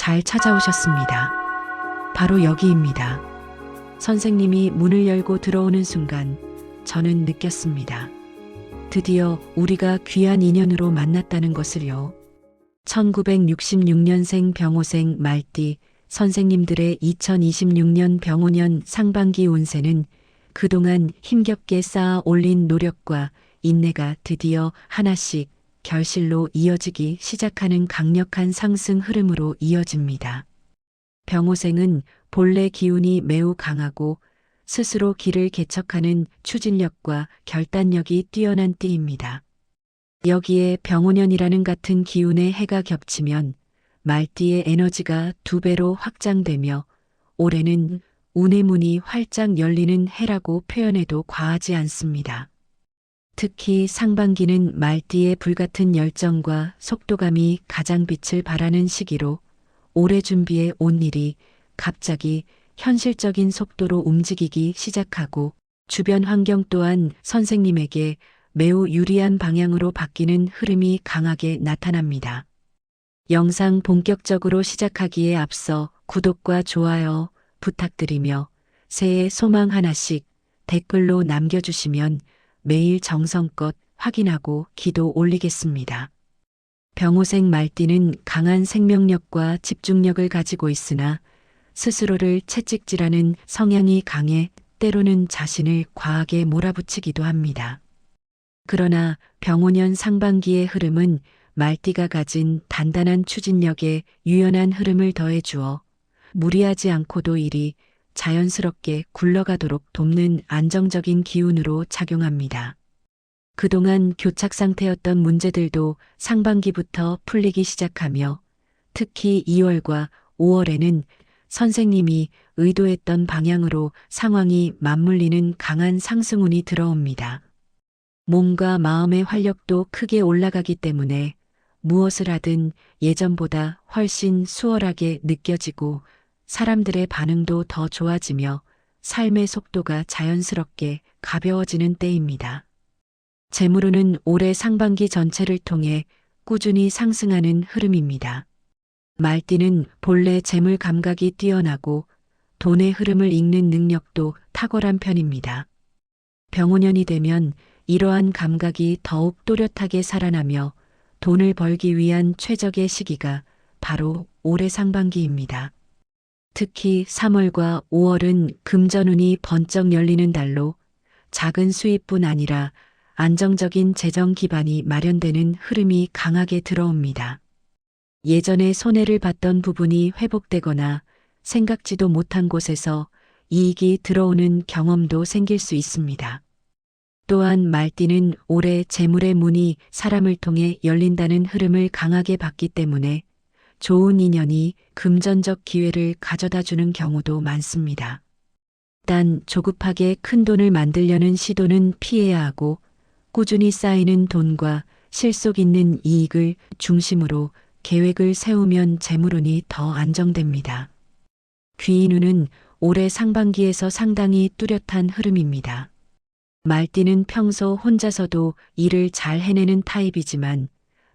잘 찾아오셨습니다. 바로 여기입니다. 선생님이 문을 열고 들어오는 순간 저는 느꼈습니다. 드디어 우리가 귀한 인연으로 만났다는 것을요. 1966년생 병호생 말띠 선생님들의 2026년 병오년 상반기 운세는 그동안 힘겹게 쌓아 올린 노력과 인내가 드디어 하나씩 결실로 이어지기 시작하는 강력한 상승 흐름으로 이어집니다. 병호생은 본래 기운이 매우 강하고 스스로 길을 개척하는 추진력과 결단력이 뛰어난 띠입니다. 여기에 병오년이라는 같은 기운의 해가 겹치면 말띠의 에너지가 2배로 확장되며 올해는 운의 문이 활짝 열리는 해라고 표현해도 과하지 않습니다. 특히 상반기는 말띠의 불같은 열정과 속도감이 가장 빛을 발하는 시기로 오래 준비해 온 일이 갑자기 현실적인 속도로 움직이기 시작하고 주변 환경 또한 선생님에게 매우 유리한 방향으로 바뀌는 흐름이 강하게 나타납니다. 영상 본격적으로 시작하기에 앞서 구독과 좋아요 부탁드리며 새해 소망 하나씩 댓글로 남겨주시면 매일 정성껏 확인하고 기도 올리겠습니다. 병호생 말띠는 강한 생명력과 집중력을 가지고 있으나 스스로를 채찍질하는 성향이 강해 때로는 자신을 과하게 몰아붙이기도 합니다. 그러나 병오년 상반기의 흐름은 말띠가 가진 단단한 추진력에 유연한 흐름을 더해주어 무리하지 않고도 일이 자연스럽게 굴러가도록 돕는 안정적인 기운으로 작용합니다. 그동안 교착 상태였던 문제들도 상반기부터 풀리기 시작하며 특히 2월과 5월에는 선생님이 의도했던 방향으로 상황이 맞물리는 강한 상승운이 들어옵니다. 몸과 마음의 활력도 크게 올라가기 때문에 무엇을 하든 예전보다 훨씬 수월하게 느껴지고 사람들의 반응도 더 좋아지며 삶의 속도가 자연스럽게 가벼워지는 때입니다. 재물운은 올해 상반기 전체를 통해 꾸준히 상승하는 흐름입니다. 말띠는 본래 재물 감각이 뛰어나고 돈의 흐름을 읽는 능력도 탁월한 편입니다. 병오년이 되면 이러한 감각이 더욱 또렷하게 살아나며 돈을 벌기 위한 최적의 시기가 바로 올해 상반기입니다. 특히 3월과 5월은 금전운이 번쩍 열리는 달로 작은 수입뿐 아니라 안정적인 재정 기반이 마련되는 흐름이 강하게 들어옵니다. 예전에 손해를 봤던 부분이 회복되거나 생각지도 못한 곳에서 이익이 들어오는 경험도 생길 수 있습니다. 또한 말띠는 올해 재물의 문이 사람을 통해 열린다는 흐름을 강하게 받기 때문에 좋은 인연이 금전적 기회를 가져다 주는 경우도 많습니다. 단 조급하게 큰 돈을 만들려는 시도는 피해야 하고 꾸준히 쌓이는 돈과 실속 있는 이익을 중심으로 계획을 세우면 재물운이 더 안정됩니다. 귀인운은 올해 상반기에서 상당히 뚜렷한 흐름입니다. 말띠는 평소 혼자서도 일을 잘 해내는 타입이지만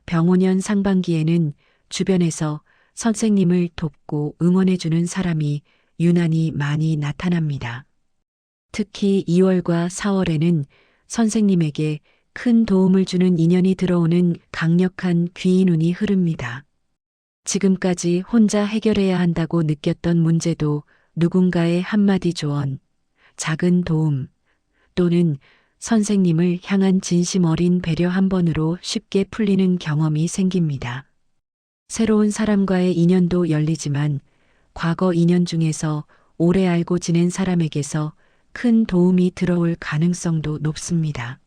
병오년 상반기에는 주변에서 선생님을 돕고 응원해주는 사람이 유난히 많이 나타납니다. 특히 2월과 4월에는 선생님에게 큰 도움을 주는 인연이 들어오는 강력한 귀인운이 흐릅니다. 지금까지 혼자 해결해야 한다고 느꼈던 문제도 누군가의 한마디 조언, 작은 도움 또는 선생님을 향한 진심 어린 배려 한 번으로 쉽게 풀리는 경험이 생깁니다. 새로운 사람과의 인연도 열리지만 과거 인연 중에서 오래 알고 지낸 사람에게서 큰 도움이 들어올 가능성도 높습니다.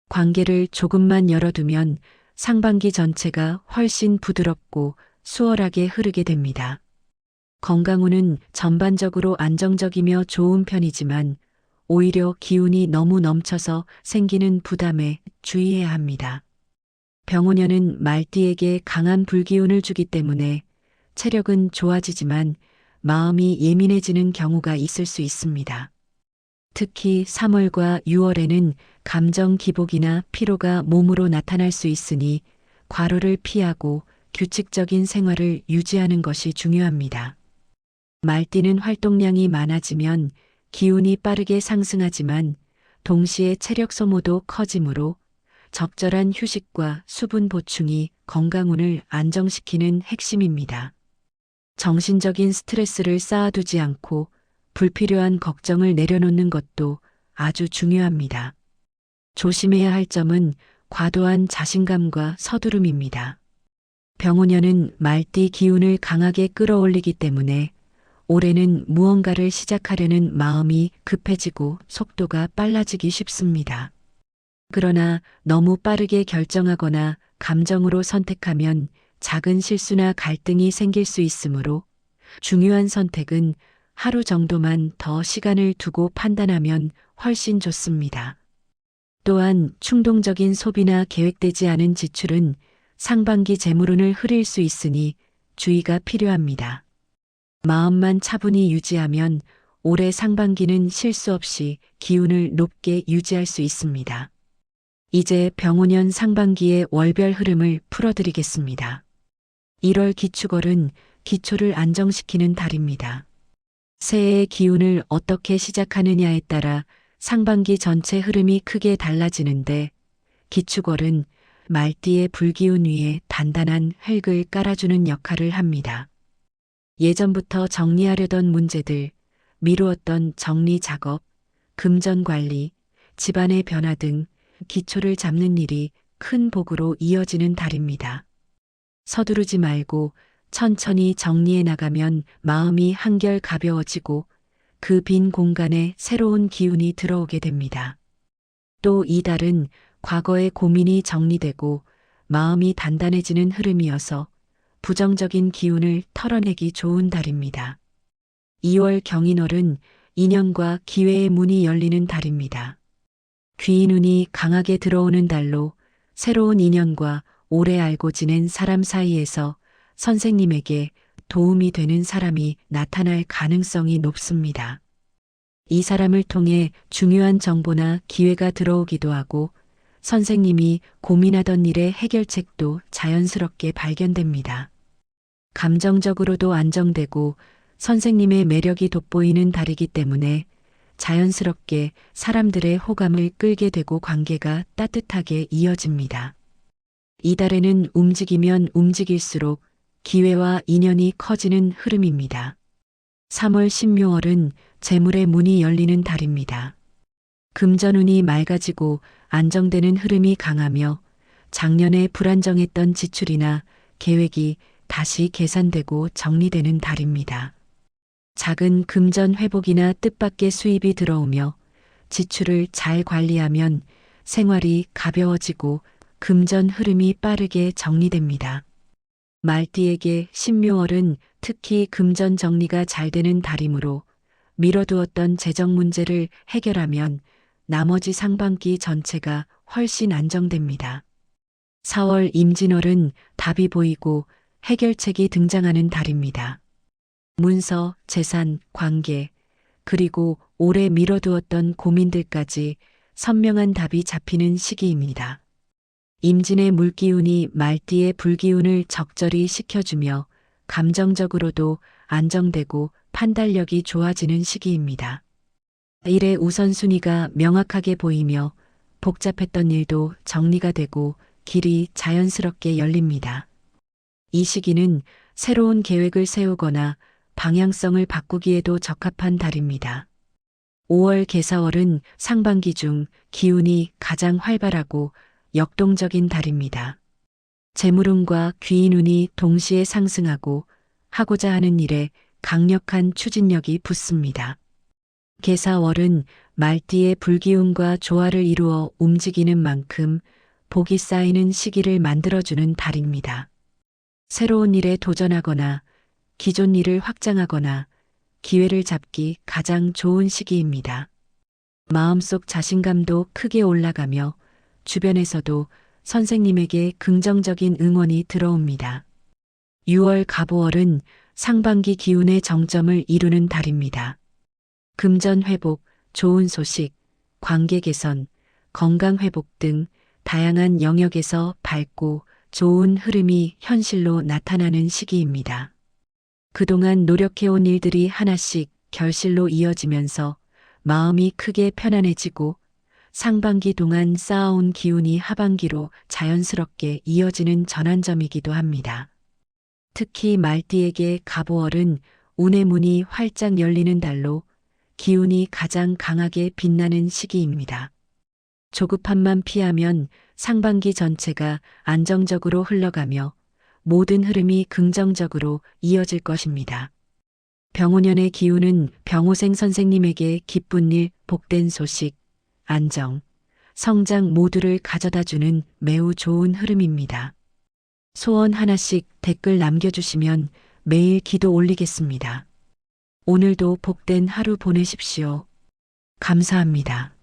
관계를 조금만 열어두면 상반기 전체가 훨씬 부드럽고 수월하게 흐르게 됩니다. 건강운은 전반적으로 안정적이며 좋은 편이지만 오히려 기운이 너무 넘쳐서 생기는 부담에 주의해야 합니다. 병오년은 말띠에게 강한 불기운을 주기 때문에 체력은 좋아지지만 마음이 예민해지는 경우가 있을 수 있습니다. 특히 3월과 6월에는 감정 기복이나 피로가 몸으로 나타날 수 있으니 과로를 피하고 규칙적인 생활을 유지하는 것이 중요합니다. 말띠는 활동량이 많아지면 기운이 빠르게 상승하지만 동시에 체력 소모도 커지므로 적절한 휴식과 수분 보충이 건강운을 안정시키는 핵심입니다. 정신적인 스트레스를 쌓아두지 않고 불필요한 걱정을 내려놓는 것도 아주 중요합니다. 조심해야 할 점은 과도한 자신감과 서두름입니다. 병오년은 말띠 기운을 강하게 끌어올리기 때문에 올해는 무언가를 시작하려는 마음이 급해지고 속도가 빨라지기 쉽습니다. 그러나 너무 빠르게 결정하거나 감정으로 선택하면 작은 실수나 갈등이 생길 수 있으므로 중요한 선택은 하루 정도만 더 시간을 두고 판단하면 훨씬 좋습니다. 또한 충동적인 소비나 계획되지 않은 지출은 상반기 재물운을 흐릴 수 있으니 주의가 필요합니다. 마음만 차분히 유지하면 올해 상반기는 실수 없이 기운을 높게 유지할 수 있습니다. 이제 병오년 상반기의 월별 흐름을 풀어드리겠습니다. 1월 기축월은 기초를 안정시키는 달입니다. 새해의 기운을 어떻게 시작하느냐에 따라 상반기 전체 흐름이 크게 달라지는데 기축월은 말띠의 불기운 위에 단단한 흙을 깔아주는 역할을 합니다. 예전부터 정리하려던 문제들, 미루었던 정리 작업, 금전 관리, 집안의 변화 등 기초를 잡는 일이 큰 복으로 이어지는 달입니다. 서두르지 말고 천천히 정리해 나가면 마음이 한결 가벼워지고 그 빈 공간에 새로운 기운이 들어오게 됩니다. 또 이 달은 과거의 고민이 정리되고 마음이 단단해지는 흐름이어서 부정적인 기운을 털어내기 좋은 달입니다. 2월 경인월은 인연과 기회의 문이 열리는 달입니다. 귀인운이 강하게 들어오는 달로 새로운 인연과 오래 알고 지낸 사람 사이에서 선생님에게 도움이 되는 사람이 나타날 가능성이 높습니다. 이 사람을 통해 중요한 정보나 기회가 들어오기도 하고 선생님이 고민하던 일의 해결책도 자연스럽게 발견됩니다. 감정적으로도 안정되고 선생님의 매력이 돋보이는 달이기 때문에 자연스럽게 사람들의 호감을 끌게 되고 관계가 따뜻하게 이어집니다. 이 달에는 움직이면 움직일수록 기회와 인연이 커지는 흐름입니다. 3월 신묘월은 재물의 문이 열리는 달입니다. 금전운이 맑아지고 안정되는 흐름이 강하며 작년에 불안정했던 지출이나 계획이 다시 계산되고 정리되는 달입니다. 작은 금전 회복이나 뜻밖의 수입이 들어오며 지출을 잘 관리하면 생활이 가벼워지고 금전 흐름이 빠르게 정리됩니다. 말띠에게 신묘월은 특히 금전 정리가 잘 되는 달이므로 미뤄두었던 재정 문제를 해결하면 나머지 상반기 전체가 훨씬 안정됩니다. 4월 임진월은 답이 보이고 해결책이 등장하는 달입니다. 문서, 재산, 관계, 그리고 오래 미뤄두었던 고민들까지 선명한 답이 잡히는 시기입니다. 임진의 물기운이 말띠의 불기운을 적절히 식혀주며 감정적으로도 안정되고 판단력이 좋아지는 시기입니다. 일의 우선순위가 명확하게 보이며 복잡했던 일도 정리가 되고 길이 자연스럽게 열립니다. 이 시기는 새로운 계획을 세우거나 방향성을 바꾸기에도 적합한 달입니다. 5월 계사월은 상반기 중 기운이 가장 활발하고 역동적인 달입니다. 재물운과 귀인운이 동시에 상승하고 하고자 하는 일에 강력한 추진력이 붙습니다. 계사월은 말띠의 불기운과 조화를 이루어 움직이는 만큼 복이 쌓이는 시기를 만들어주는 달입니다. 새로운 일에 도전하거나 기존 일을 확장하거나 기회를 잡기 가장 좋은 시기입니다. 마음속 자신감도 크게 올라가며 주변에서도 선생님에게 긍정적인 응원이 들어옵니다. 6월 갑오월은 상반기 기운의 정점을 이루는 달입니다. 금전 회복, 좋은 소식, 관계 개선, 건강 회복 등 다양한 영역에서 밝고 좋은 흐름이 현실로 나타나는 시기입니다. 그동안 노력해온 일들이 하나씩 결실로 이어지면서 마음이 크게 편안해지고 상반기 동안 쌓아온 기운이 하반기로 자연스럽게 이어지는 전환점이기도 합니다. 특히 말띠에게 갑오월은 운의 문이 활짝 열리는 달로 기운이 가장 강하게 빛나는 시기입니다. 조급함만 피하면 상반기 전체가 안정적으로 흘러가며 모든 흐름이 긍정적으로 이어질 것입니다. 병오년의 기운은 병오생 선생님에게 기쁜 일, 복된 소식, 안정, 성장 모두를 가져다주는 매우 좋은 흐름입니다. 소원 하나씩 댓글 남겨주시면 매일 기도 올리겠습니다. 오늘도 복된 하루 보내십시오. 감사합니다.